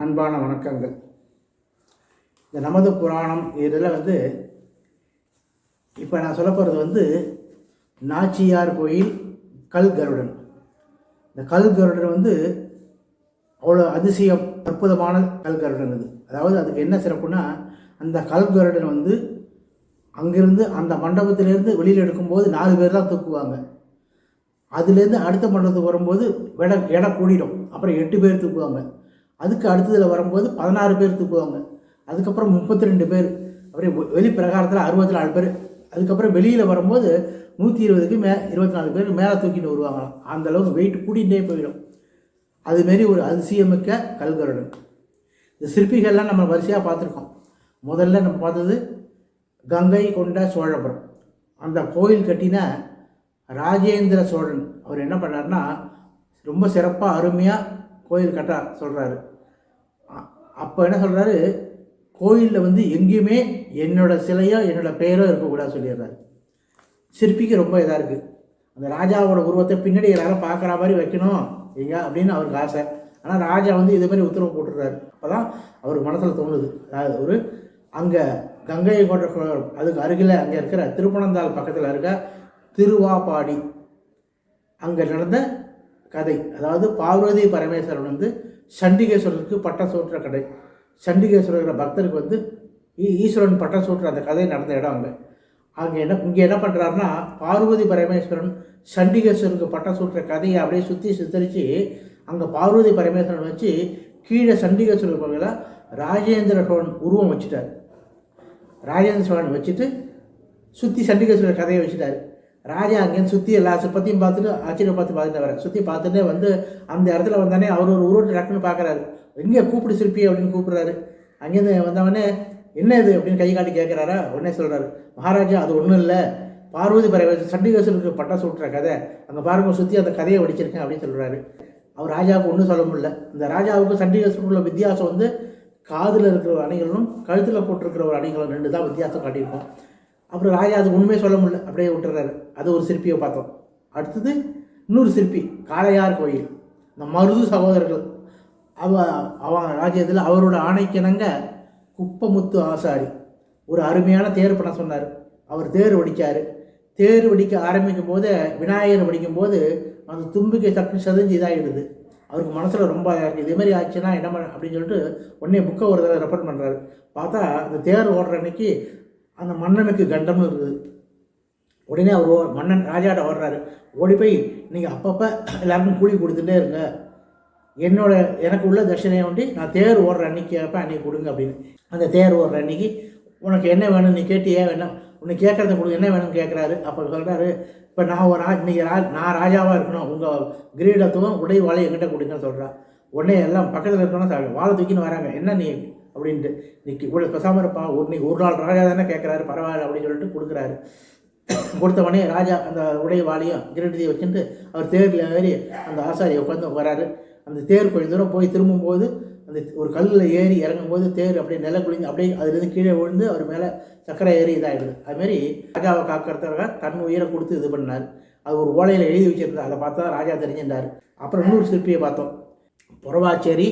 அன்பான வணக்கங்கள். இந்த நமது புராணம் இதில் இப்போ நான் சொல்ல போகிறது நாச்சியார் கோயில் கல்கருடன். இந்த கல்கருடன் அவ்வளோ அதிசயம் அற்புதமான கல்கருடன். அதாவது அதுக்கு என்ன சிறப்புனா, அந்த கல்கருடன் அங்கேருந்து அந்த மண்டபத்திலேருந்து வெளியில் எடுக்கும்போது 4 பேர் தான் தூக்குவாங்க. அதுலேருந்து அடுத்த மண்டபத்துக்கு வரும்போது எடை கூடிடும். அப்புறம் 8 பேர் தூக்குவாங்க. அதுக்கு அடுத்ததில் வரும்போது 16 பேர் தூக்குவாங்க. அதுக்கப்புறம் 32 பேர். அப்புறம் வெளி பிரகாரத்தில் 64 பேர். அதுக்கப்புறம் வெளியில் வரும்போது 120க்கு 24 பேர் மேலே தூக்கிட்டு வருவாங்களாம். அந்தளவுக்கு வெயிட் கூட்டிகிட்டே போயிடும். அதுமாரி ஒரு அதிசயமிக்க கல்கருடன். இந்த சிற்பிகள்லாம் நம்ம வரிசையாக பார்த்துருக்கோம். முதல்ல நம்ம பார்த்தது கங்கை கொண்ட சோழபுரம். அந்த கோயில் கட்டின ராஜேந்திர சோழன் அவர் என்ன பண்ணார்னா, ரொம்ப சிறப்பாக அருமையாக கோயில் கட்ட சொல்கிறாரு. அப்போ என்ன சொல்கிறாரு, கோயிலில் எங்கேயுமே என்னோடய சிலையோ என்னோடய பெயரோ இருக்கக்கூடாது சொல்லிடுறாரு. சிற்பிக்கு ரொம்ப இதாக இருக்குது. அந்த ராஜாவோட உருவத்தை பின்னாடி எல்லாரும் பார்க்குற மாதிரி வைக்கணும் ஐயா அப்படின்னு அவருக்கு ஆசை. ஆனால் ராஜா இது மாதிரி உத்தரவு போட்டுடுறாரு. அப்போ தான் அவருக்கு மனசில் தோணுது, அதாவது அங்கே கங்கை கொண்ட அதுக்கு அருகில் அங்கே இருக்கிற திருப்பனந்தாள் பக்கத்தில் இருக்க திருவாப்பாடி அங்கே நடந்த கதை. அதாவது பார்வதி பரமேஸ்வரன் சண்டிகேஸ்வரருக்கு பட்டம் சூட்டுற கதை. சண்டிகேஸ்வரர் பக்தருக்கு ஈஸ்வரன் பட்டம் சூட்டுற அந்த கதை நடந்த இடம் அங்கே இங்கே என்ன பண்ணுறாருன்னா, பார்வதி பரமேஸ்வரன் சண்டிகேஸ்வரருக்கு பட்டம் சூட்டுற கதையை அப்படியே சுற்றி சித்தரித்து அங்கே பார்வதி பரமேஸ்வரன் வச்சு கீழே சண்டிகேஸ்வரர் பகுதியில் ராஜேந்திர சோழன் உருவம் வச்சுட்டார். ராஜேந்திர சோழன் வச்சுட்டு சுற்றி சண்டிகேஸ்வரர் கதையை வச்சுட்டார். ராஜா அங்கேருந்து சுற்றி எல்லா சிற்பத்தையும் பார்த்துட்டு ஆச்சரியம் பார்த்துட்டு வர சுற்றி பார்த்துட்டே அந்த இடத்துல வந்தானே அவர் ஒரு உருவத்தை டக்குன்னு பார்க்குறாரு. எங்கே கூப்பிடு சிற்பி அப்படின்னு கூப்பிட்றாரு. அங்கேருந்து வந்தவொடனே என்ன இது அப்படின்னு கை காட்டி கேட்குறாரா. உடனே சொல்கிறாரு, மகாராஜா அது ஒன்றும் இல்லை, பார்வதி பரமேஸ்வரன் சண்டிகேஸ்வரருக்கு பட்டம் சூட்டுற கதை, அங்கே பாருங்க சுற்றி அந்த கதையை வடிச்சிருக்கேன் அப்படின்னு சொல்கிறாரு. அவர் ராஜாவுக்கு ஒன்றும் சொல்ல முடியல. இந்த ராஜாவுக்கு சண்டிகேஸ்வரருக்குள்ள வித்தியாசம் காதில் இருக்கிற ஒரு அணிகளும் கழுத்தில் போட்டிருக்கிற ஒரு அணிகளும் 2 தான் வித்தியாசம் காட்டியிருக்கோம். அப்புறம் ராஜா அது ஒன்றுமே சொல்ல முடியல, அப்படியே விட்டுறாரு. அது ஒரு சிற்பியை பார்த்தோம். அடுத்தது இன்னொரு சிற்பி, காளையார் கோயில். இந்த மருது சகோதரர்கள் அவன் ராஜ்யத்தில் அவரோட ஆணைக்கிணங்க குப்பமுத்து ஆசாரி ஒரு அருமையான தேர் பண்ண சொன்னார். அவர் தேர் வடித்தார். தேர் வடிக்க ஆரம்பிக்கும் போது விநாயகர் வடிக்கும்போது அந்த தும்பிக்கை தட்டு சதஞ்சு இதாகிடுது. அவருக்கு மனசில் ரொம்ப இதேமாரி ஆச்சுன்னா என்ன பண்ண அப்படின்னு சொல்லிட்டு உடனே புக்கை ஒரு தடவை ரெஃபர் பண்ணுறாரு. பார்த்தா அந்த தேர் ஓடுற அன்னைக்கு அந்த மன்னனுக்கு கண்டம்னு இருக்குது. உடனே அவர் மன்னன் ராஜாட்ட ஓடுறாரு. ஓடி போய் நீங்கள் அப்பப்போ எல்லாருக்கும் கூலி கொடுத்துட்டே இருங்க, எனக்கு உள்ள தட்சணையை நான் தேர் ஓடுற அன்னைக்கு அன்னைக்கு கொடுங்க அப்படின்னு. அந்த தேர் ஓடுற அன்னைக்கு உனக்கு என்ன வேணும் நீ கேட்டியே வேணும், உனக்கு கேட்குறத கொடுங்க, என்ன வேணும்னு கேட்குறாரு. அப்போ சொல்கிறாரு, இப்போ நான் இன்னைக்கு நான் ராஜாவாக இருக்கணும், உங்கள் கிரீடத்துவம் உடை வாழை என்கிட்ட கொடுங்கன்னு சொல்கிறா. உடனே எல்லாம் பக்கத்தில் இருக்கணும் வாழை தூக்கின்னு வராங்க. என்ன நீ அப்படின்ட்டு, இன்னைக்கு இவ்வளோ பெசாமல் இருப்பான், ஒரு நாள் ராஜா தானே கேட்குறாரு, பரவாயில்ல அப்படின்னு சொல்லிட்டு கொடுக்குறாரு. கொடுத்தவொடனே ராஜா அந்த உடைய வாழையும் கிரீடத்தையும் வச்சுட்டு அவர் தேரில் ஏறி அந்த ஆசாரியை உட்காந்து வராரு. அந்த தேர் கொஞ்சம் தூரம் போய் திரும்பும்போது அந்த ஒரு கல்லில் ஏறி இறங்கும்போது தேர் அப்படியே நில குளிஞ்சு அப்படியே அதுலேருந்து கீழே விழுந்து அவர் மேலே சக்கரை ஏறி இதாகிடுது. அதுமாரி ராஜாவை காக்கிறதுக்காக தன் உயிரை கொடுத்து இது பண்ணார். அது ஒரு ஓலையில் எழுதி வச்சுருந்தார். அதை பார்த்தா ராஜா தெரிஞ்சிருந்தார். அப்புறம் இன்னொரு சிற்பியை பார்த்தோம், புறவாச்சேரி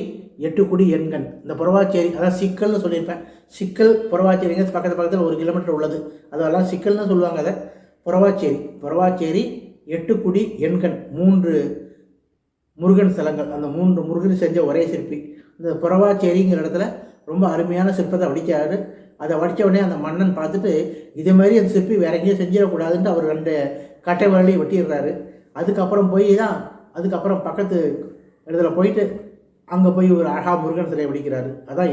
எட்டுக்குடி எண்கண். இந்த புறவாச்சேரி அதான் சிக்கல்னு சொல்லியிருப்பேன். சிக்கல் புறவாச்சேரிங்க பக்கத்தில் 1 கிலோமீட்டர் உள்ளது. அதெல்லாம் சிக்கல்னு சொல்லுவாங்க. அதை புறவாச்சேரி எட்டுக்குடி எண்கண் 3 முருகன் ஸ்தலங்கள். அந்த 3 முருகன் செஞ்ச ஒரே சிற்பி. இந்த புறவாச்சேரிங்கிற இடத்துல ரொம்ப அருமையான சிற்பத்தை வடித்தார். அதை வடித்த உடனே அந்த மன்னன் பார்த்துட்டு இதேமாதிரி அந்த சிற்பி வேற எங்கேயும் செஞ்சிடக்கூடாதுன்ட்டு அவர் 2 கட்டை வரலையும் வெட்டிடுறாரு. அதுக்கப்புறம் அதுக்கப்புறம் பக்கத்து இடத்துல போயிட்டு அங்கே போய் ஒரு அழகா முருகன் சிலையை வடிக்கிறாரு. அதான்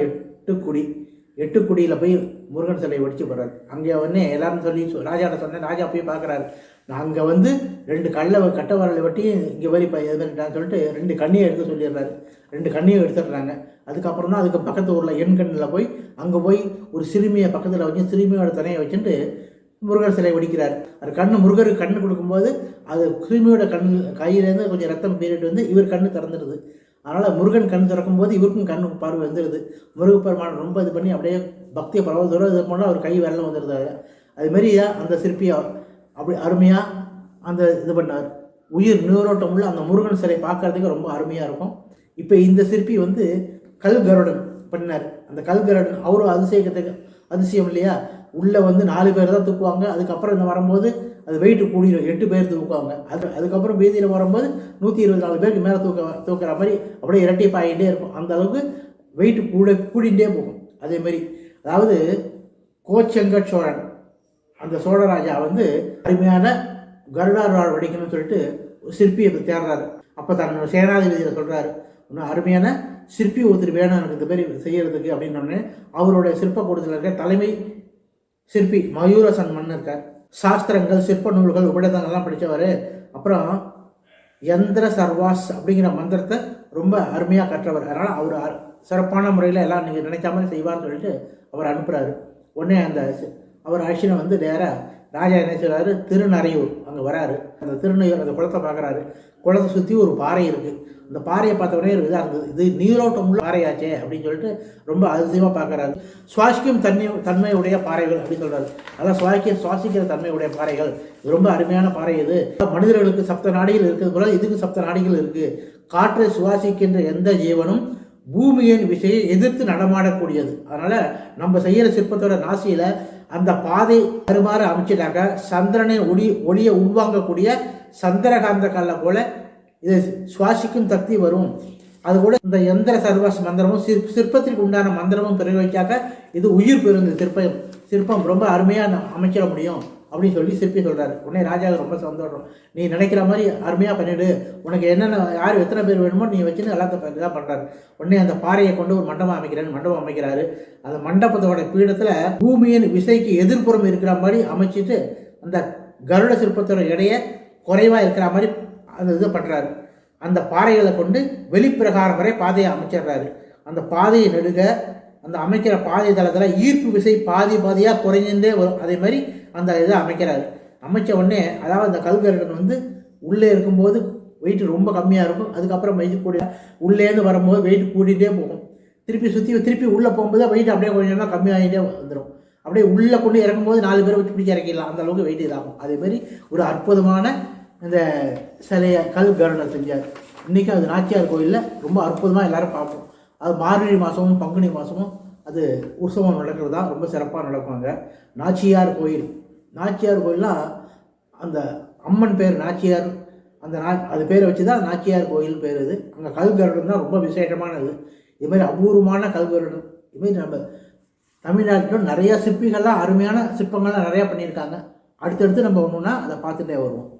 எட்டுக்குடியில் போய் முருகன் சிலையை வடித்து போடுறாரு. அங்கே உடனே எல்லாரும் சொல்லி ராஜாட்ட சொன்னேன். ராஜா போய் பார்க்குறாரு. நாங்கள் 2 கட்டை வரலை வெட்டி இங்கே வரி எதுன்னு சொல்லிட்டு 2 கண்ணியை எடுக்க சொல்லிடுறாரு. 2 கண்ணியை எடுத்துடுறாங்க. அதுக்கப்புறம் தான் அதுக்கு பக்கத்து ஊரில் எண்கண்ணில் போய் அங்கே போய் ஒரு சிறுமியை பக்கத்தில் வச்சு சிறுமியோட துணையை வச்சுட்டு முருகர் சிலை வடிக்கிறார். அது முருகருக்கு கண்ணு கொடுக்கும்போது அது சிறுமியோட கையிலேருந்து கொஞ்சம் ரத்தம் பீரிட்டு இவர் கண்ணு திறந்துடுது. அதனால் முருகன் கண் திறக்கும் போது இவருக்கும் கண்ணு பார்வை வந்துடுது. முருகப்பெருமான் ரொம்ப இது பண்ணி அப்படியே பக்தியை பரவதோடு இது பண்ணால் அவர் கை வெள்ளம் வந்துடுது. அதுமாரி அந்த சிற்பியை அப்படி அருமையாக அந்த இது பண்ணார். உயிர் நீரோட்டம் உள்ள அந்த முருகன் சிலை பார்க்குறதுக்கு ரொம்ப அருமையாக இருக்கும். இப்போ இந்த சிற்பி கல் கருடன் பண்ணார். அந்த கல் கருடன் அவரும் அதிசயம் இல்லையா, உள்ளே வந்து 4 பேர் தான் தூக்குவாங்க. அதுக்கப்புறம் இந்த வரும்போது அது வெயிட்டு கூடிடும், 8 பேர் தூக்குவாங்க. அதுக்கப்புறம் வீதியில் வரும்போது 124 பேருக்கு மேலே தூக்குற மாதிரி அப்படியே இரட்டிப்பாகிட்டே இருக்கும். அந்த அளவுக்கு வெயிட்டு கூடிகிட்டே போகும். அதேமாரி அதாவது கோச்செங்க சோழன், அந்த சோழராஜா வந்து அருமையான கருடாழ்வார் வடிக்கணும்னு சொல்லிட்டு சிற்பியை தேடுறாரு. அப்போ தன்னோட சேனாதிபதியில் சொல்கிறாரு, இன்னும் அருமையான சிற்பி ஒருத்தர் வேணும் எனக்கு இந்த மாதிரி செய்யறதுக்கு அப்படின்னு. அவருடைய சிற்ப கூடத்தில் இருக்க தலைமை சிற்பி மயூரசன் மன்னன் இருக்கார். சாஸ்திரங்கள், சிற்ப நூல்கள், உபடதங்கள்லாம் படித்தவர். அப்புறம் யந்திர சர்வாஸ் அப்படிங்கிற மந்திரத்தை ரொம்ப அருமையாக கற்றவர். அதனால் அவர் சிறப்பான முறையில் எல்லாம் நீங்கள் நினைச்ச மாதிரி செய்வார்னு சொல்லிட்டு அவர் அனுப்புகிறாரு. உடனே அவர் அழிச்சினை வந்து நேராக ராஜா என்ன செய்கிறாரு, திருநறையூர் அங்கே வராரு. அந்த திருநறையூர் அந்த குளத்தை பார்க்குறாரு. குளத்தை சுற்றி ஒரு பாறை இருக்குது. அந்த பாறையை பார்த்த உடனே இதாக இருந்தது, இது நீரோட்டம் உள்ள பாறையாச்சே அப்படின்னு சொல்லிட்டு ரொம்ப அதிசயமாக பார்க்குறாரு. சுவாசிக்கும் தன்மையுடைய பாறைகள் அப்படின்னு சொல்கிறாரு. அதான் சுவாசிக்கிற தன்மையுடைய பாறைகள், இது ரொம்ப அருமையான பாறை. இது மனிதர்களுக்கு சப்த நாடிகள் இருக்கிறது போல இதுக்கு சப்த நாடிகள் இருக்குது. காற்றை சுவாசிக்கின்ற எந்த ஜீவனும் பூமியின் விசையை எதிர்த்து நடமாடக்கூடியது. அதனால் நம்ம செய்கிற சிற்பத்தோட நாசியில் அந்த பாதை அருமாறு அமைச்சிட்டாக்க சந்திரனை ஒளியை உள்வாங்கக்கூடிய சந்திரகாந்த கல்லை போல இது சுவாசிக்கும் சக்தி வரும். அதுபோல இந்த யந்திர சர்வாஸ் மந்திரமும் சிற்பத்திற்கு உண்டான மந்திரமும் பிரயோகிச்சாக்க இது உயிர் பெறுங்க சிற்பம் ரொம்ப அருமையாக அமைச்சிட முடியும் அப்படின்னு சொல்லி சிற்பி சொல்கிறாரு. உடனே ராஜாவுக்கு ரொம்ப சந்தோஷம். நீ நினைக்கிற மாதிரி அருமையாக பண்ணிவிடு, உனக்கு என்னென்ன யார் எத்தனை பேர் வேணுமோ நீ வச்சுன்னு எல்லாத்த இதாக பண்ணுறாரு. உடனே அந்த பாறையை கொண்டு ஒரு மண்டபம் அமைக்கிறாரு. அந்த மண்டபத்தோட பீடத்தில் பூமியின் விசைக்கு எதிர்ப்புறம் இருக்கிற மாதிரி அமைச்சிட்டு அந்த கருட சிற்பத்தோட எடையை குறைவாக இருக்கிற மாதிரி அந்த இதை பண்ணுறாரு. அந்த பாறைகளை கொண்டு வெளிப்பிரகாரம் வரை பாதையை அமைச்சிடுறாரு. அந்த பாதையை நெடுக அந்த அமைக்கிற பாதை தளத்தில் ஈர்ப்பு விசை பாதியாக குறைஞ்சுட்டே வரும். அதே மாதிரி அந்த இதை அமைக்கிறாரு. அமைச்ச உடனே அதாவது அந்த கல்கருடன் வந்து உள்ளே இருக்கும்போது வெயிட் ரொம்ப கம்மியாக இருக்கும். அதுக்கப்புறம் வெயிட் கூடி உள்ளேருந்து வரும்போது வெயிட் கூட்டிகிட்டே போகும். திருப்பி உள்ளே போகும்போது வெயிட் அப்படியே கொஞ்சம் கம்மியாகிட்டே வந்துடும். அப்படியே உள்ளே கொண்டு இறக்கும்போது 4 பேரை வச்சு பிடிச்சி இறக்கிடலாம், அந்த அளவுக்கு வெயிட் இதாகும். அதேமாரி ஒரு அற்புதமான இந்த சிலையை கல் கருடன் செஞ்சார். இன்றைக்கி அது நாச்சியார் கோயிலில் ரொம்ப அற்புதமாக எல்லோரும் பார்ப்போம். அது மார்கழி மாதமும் பங்குனி மாதமும் அது உற்சவம் நடக்கிறது தான் ரொம்ப சிறப்பாக நடக்குவாங்க. நாச்சியார் கோயில்னால் அந்த அம்மன் பேர் நாச்சியார், அது பேரை வச்சு தான் நாச்சியார் கோயில் பேர். இது அங்கே கல்கருடன் தான் ரொம்ப விசேஷமானது. இதுமாதிரி அபூர்வமான கல்கருடன் இதுமாரி நம்ம தமிழ்நாட்டிலும் நிறையா சிற்பிகள்லாம் அருமையான சிற்பங்கள்லாம் நிறையா பண்ணியிருக்காங்க. அடுத்தடுத்து நம்ம ஒன்றுனா அதை பார்த்துட்டே வருவோம்.